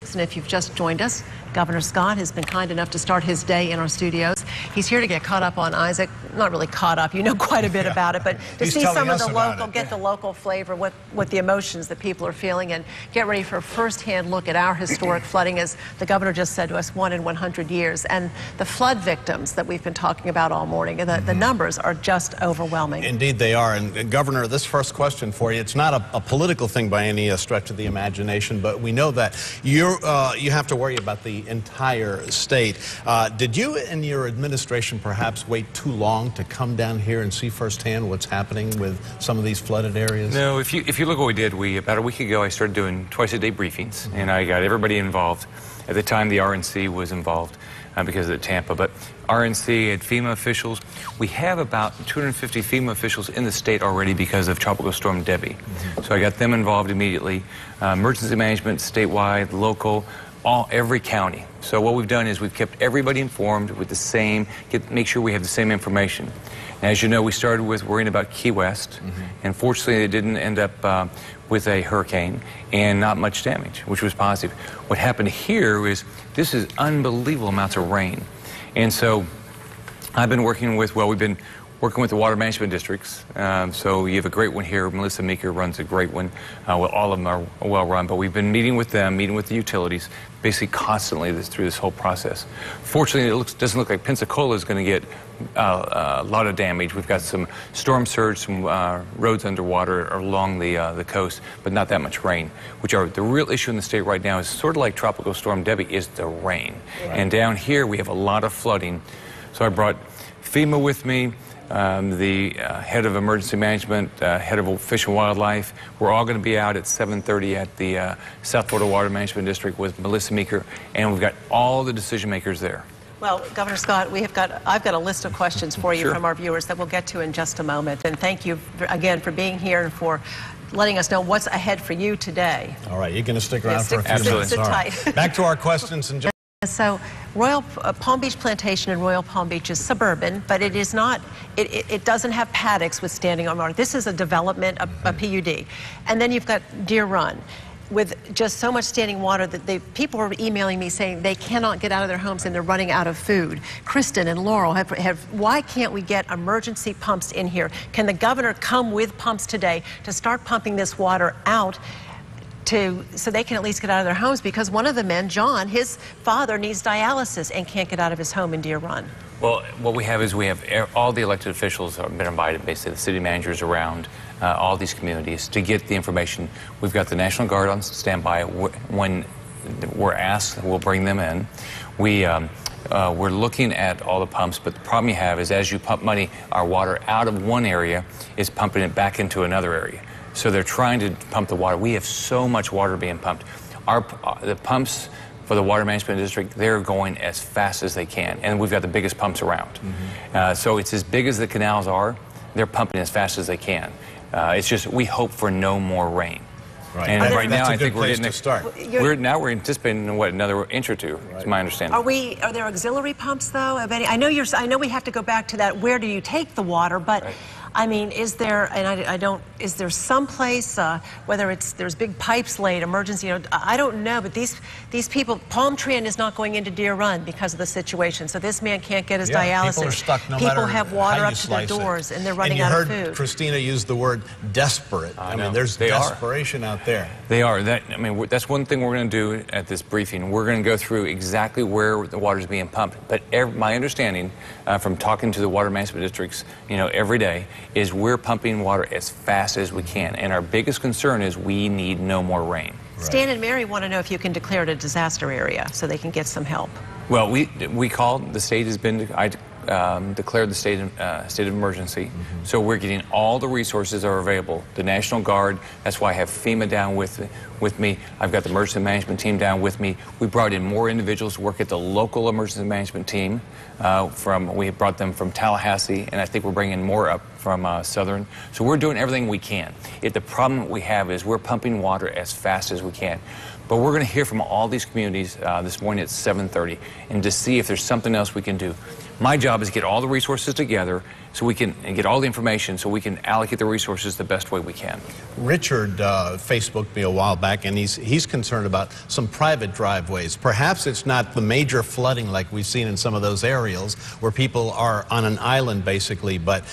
And if you've just joined us, Governor Scott has been kind enough to start his day in our studios. He's here to get caught up on Isaac. Not really caught up, you know quite a bit about it, but to see some of the local, get the local flavor, what the emotions that people are feeling, and get ready for a first-hand look at our historic flooding, as the governor just said to us, 1 in 100 years. And the flood victims that we've been talking about all morning, the numbers are just overwhelming. Indeed they are. And Governor, this first question for you, it's not a political thing by any stretch of the imagination, but we know that you have to worry about the entire state. Did you and your administration perhaps wait too long to come down here and see firsthand what's happening with some of these flooded areas? No, if you look what we did, about a week ago I started doing twice-a-day briefings, and I got everybody involved. At the time the RNC was involved because of the Tampa, but RNC and FEMA officials, we have about 250 FEMA officials in the state already because of Tropical Storm Debbie. So I got them involved immediately. Emergency management, statewide, local, every county. So what we've done is we've kept everybody informed with the same, make sure we have the same information. And as you know, we started with worrying about Key West, and fortunately it didn't end up with a hurricane and not much damage, which was positive. What happened here is this is unbelievable amounts of rain. And so I've been working with, we've been working with the water management districts. So you have a great one here. Melissa Meeker runs a great one. Well, all of them are well run, but we've been meeting with them, meeting with the utilities, basically constantly through this whole process. Fortunately, it doesn't look like Pensacola is going to get a lot of damage. We've got some storm surge, some roads underwater along the coast, but not that much rain, which are the real issue in the state right now is sort of like Tropical Storm Debbie is the rain. Right. And down here we have a lot of flooding. So I brought FEMA with me, the head of emergency management, head of Fish and Wildlife. We're all going to be out at 7:30 at the South Florida Water Management District with Melissa Meeker, and we've got all the decision makers there. Well, Governor Scott, I've got a list of questions for you from our viewers that we'll get to in just a moment. And thank you again for being here and for letting us know what's ahead for you today. All right, you're going to stick around for a few minutes. Sit tight. Back to our questions and. So Palm Beach Plantation in Royal Palm Beach is suburban, but it is not, it doesn't have paddocks with standing arm water. This is a development, a PUD. And then you've got Deer Run with just so much standing water that people are emailing me saying they cannot get out of their homes and they're running out of food. Kristen and Laurel why can't we get emergency pumps in here? Can the governor come with pumps today to start pumping this water out so they can at least get out of their homes? Because one of the men, John, his father needs dialysis and can't get out of his home in Deer Run. Well, what we have is all the elected officials have been invited, basically the city managers around all these communities to get the information. We've got the National Guard on standby. When we're asked, we'll bring them in. We're looking at all the pumps, but the problem you have is as you pump our water out of one area, it's pumping it back into another area. So they're trying to pump the water. We have so much water being pumped. The pumps for the water management district, they're going as fast as they can. And we've got the biggest pumps around. So it's as big as the canals are, they're pumping as fast as they can. It's just, we hope for no more rain. Right. And right now, I think we're getting to start. We're anticipating another inch or two. Right. Is my understanding. Are there auxiliary pumps though? I know we have to go back to that. Where do you take the water? But right. I mean, is there? And is there some place whether there's big pipes laid, emergency? I don't know. But these people, Palm Tree is not going into Deer Run because of the situation. So this man can't get his dialysis. People are stuck. People have water up to their doors, and they're running out of food. And you heard Christina use the word desperate. I mean, there's desperation out there. They are. That's one thing we're going to do at this briefing. We're going to go through exactly where the water is being pumped. But my understanding from talking to the water management districts, every day, is we're pumping water as fast as we can. And our biggest concern is we need no more rain. Right. Stan and Mary want to know if you can declare it a disaster area so they can get some help. Well, we called. The state has been. Declared the state of emergency. So we're getting all the resources that are available. The National Guard, that's why I have FEMA down with me. I've got the emergency management team down with me. We brought in more individuals to work at the local emergency management team. We brought them from Tallahassee, and I think we're bringing more up from Southern. So we're doing everything we can. The problem we have is we're pumping water as fast as we can. But we're going to hear from all these communities this morning at 7:30 and to see if there's something else we can do. my job is to get all the resources together so we can and get all the information so we can allocate the resources the best way we can. Richard Facebooked me a while back, and he's concerned about some private driveways. Perhaps it's not the major flooding like we've seen in some of those aerials where people are on an island basically, but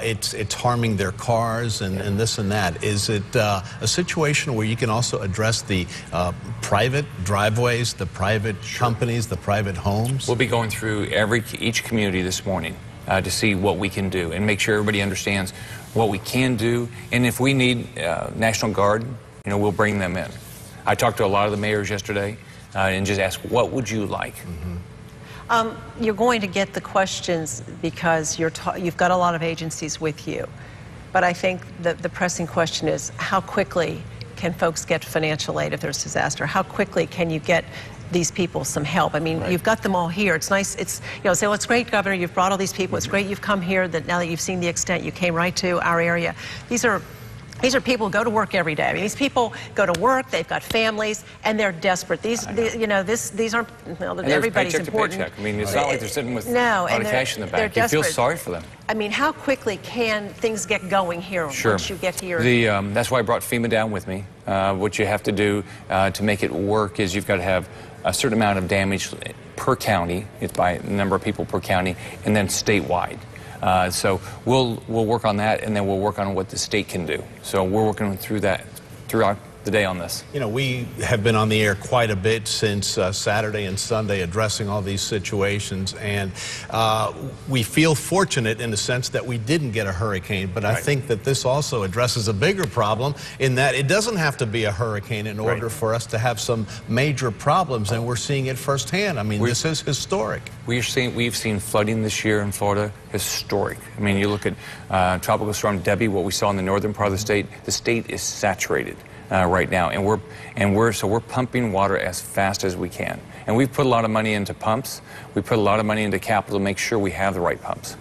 it's harming their cars and this and that. Is it a situation where you can also address the private driveways, the private companies, the private homes? We'll be going through each community this morning to see what we can do and make sure everybody understands what we can do. And if we need National Guard, we'll bring them in. I talked to a lot of the mayors yesterday and just asked, what would you like? You're going to get the questions because you've got a lot of agencies with you. But I think the pressing question is, how quickly can folks get financial aid if there's disaster? How quickly can you get these people some help? I mean, You've got them all here. It's nice. It's, say, well, it's great, Governor, you've brought all these people. It's great you've come here, that now that you've seen the extent, you came right to our area. These are people who go to work every day. I mean, these people go to work, they've got families, and they're desperate. These aren't, everybody's important. Paycheck. I mean, it's not like they're sitting with a lot of cash in the bank. You feel sorry for them. I mean, how quickly can things get going here once you get here? That's why I brought FEMA down with me. What you have to do to make it work is you've got to have a certain amount of damage per county, it's by the number of people per county, and then statewide. So we'll work on that, and then we'll work on what the state can do. So we're working through that throughout the day on this. We have been on the air quite a bit since Saturday and Sunday addressing all these situations, and we feel fortunate in the sense that we didn't get a hurricane, but I think that this also addresses a bigger problem in that it doesn't have to be a hurricane in order for us to have some major problems, and we're seeing it firsthand. I mean, this is historic. We've seen flooding this year in Florida, historic. I mean, you look at Tropical Storm Debbie, what we saw in the northern part of the state is saturated right now, and we're pumping water as fast as we can. And we've put a lot of money into pumps. We put a lot of money into capital to make sure we have the right pumps.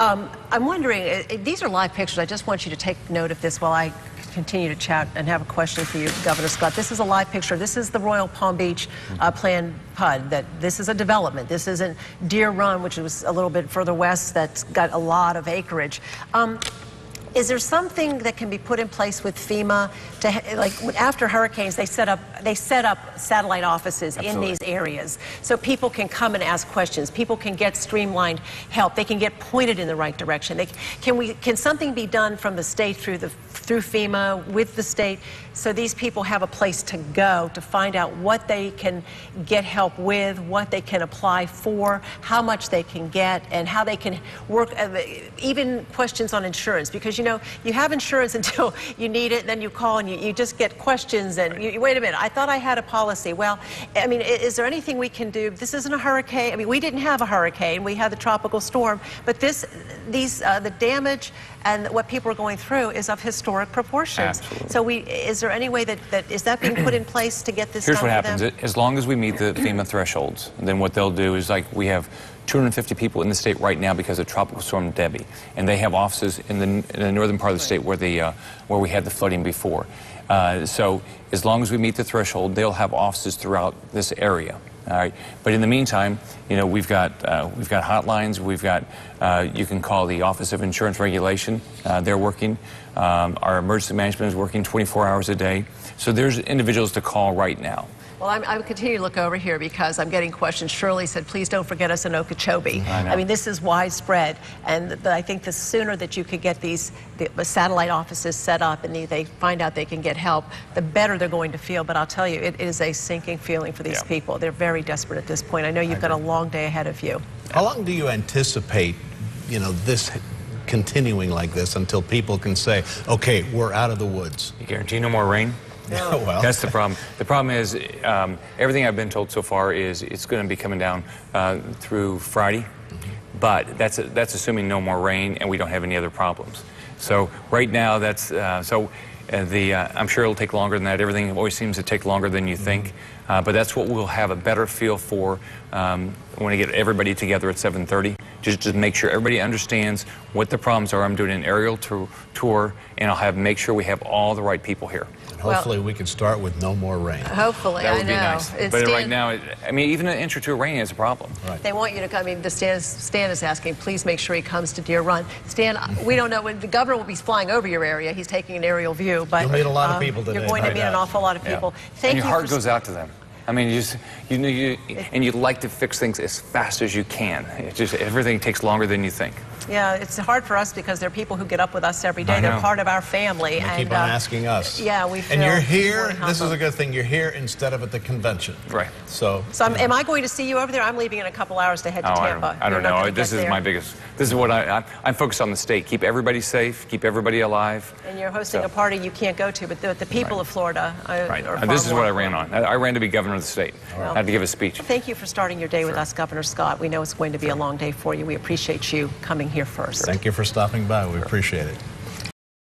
I'm wondering, these are live pictures. I just want you to take note of this while I continue to chat and have a question for you, Governor Scott. This is a live picture. This is the Royal Palm Beach planned PUD. This is a development. This isn't Deer Run, which is a little bit further west, that's got a lot of acreage. Is there something that can be put in place with FEMA to, like, after hurricanes, they set up satellite offices in these areas so people can come and ask questions. People can get streamlined help. They can get pointed in the right direction. Can something be done from the state through FEMA with the state so these people have a place to go to find out what they can get help with, what they can apply for, how much they can get, and how they can work, even questions on insurance, because you have insurance until you need it, and then you call and you just get questions, and wait a minute, I thought I had a policy. Well, I mean, is there anything we can do? This isn't a hurricane. I mean, we didn't have a hurricane. We had the tropical storm, but the damage and what people are going through is of historic proportions. Absolutely. So is there any way that is that being put in place to get this Here's done what for happens. them? As long as we meet the FEMA thresholds, then what they'll do is, like, we have 250 people in the state right now because of Tropical Storm Debbie, and they have offices in the northern part of the state where we had the flooding before. So as long as we meet the threshold, they'll have offices throughout this area. All right. But in the meantime, we've got hotlines. We've got you can call the Office of Insurance Regulation. They're working. Our emergency management is working 24 hours a day. So there's individuals to call right now. Well, I'm continuing to look over here because I'm getting questions. Shirley said, please don't forget us in Okeechobee. I mean, this is widespread. And I think the sooner that you could get the satellite offices set up and they find out they can get help, the better they're going to feel. But I'll tell you, it is a sinking feeling for these people. They're very desperate at this point. I know you've got a long day ahead of you. How long do you anticipate, this continuing like this until people can say, okay, we're out of the woods? You guarantee no more rain? No. Well, that's the problem. The problem is everything I've been told so far is it's going to be coming down through Friday, but that's assuming no more rain and we don't have any other problems. So right now I'm sure it'll take longer than that. Everything always seems to take longer than you think, but that's what we'll have a better feel for when I get everybody together at 7:30. Just to make sure everybody understands what the problems are. I'm doing an aerial tour, and I'll make sure we have all the right people here. And hopefully we can start with no more rain. Hopefully, That would I be know. nice. But right now, I mean, even an inch or two of rain is a problem. Right. They want you to come. I mean, Stan is asking, please make sure he comes to Deer Run. Stan, we don't know when the governor will be flying over your area. He's taking an aerial view, but You'll meet a lot of people today. You're going to meet an awful lot of people. Thank and you. your heart goes out to them. I mean, and you'd like to fix things as fast as you can. It's just everything takes longer than you think. Yeah, it's hard for us because there are people who get up with us every day. They're part of our family. They keep on asking us. Yeah, we feel. And you're here. We This is a good thing. You're here instead of at the convention. Right. So am I going to see you over there? I'm leaving in a couple hours to head to Tampa. I don't know. This is my biggest. This is what I'm focused on the state. Keep everybody safe. Keep everybody alive. And you're hosting a party you can't go to, but the people of Florida are far This is what I more ran on. I ran to be governor of the state. I had to give a speech. Thank you for starting your day with us, Governor Scott. We know it's going to be a long day for you. We appreciate you coming here first. thank you for stopping by. We appreciate it.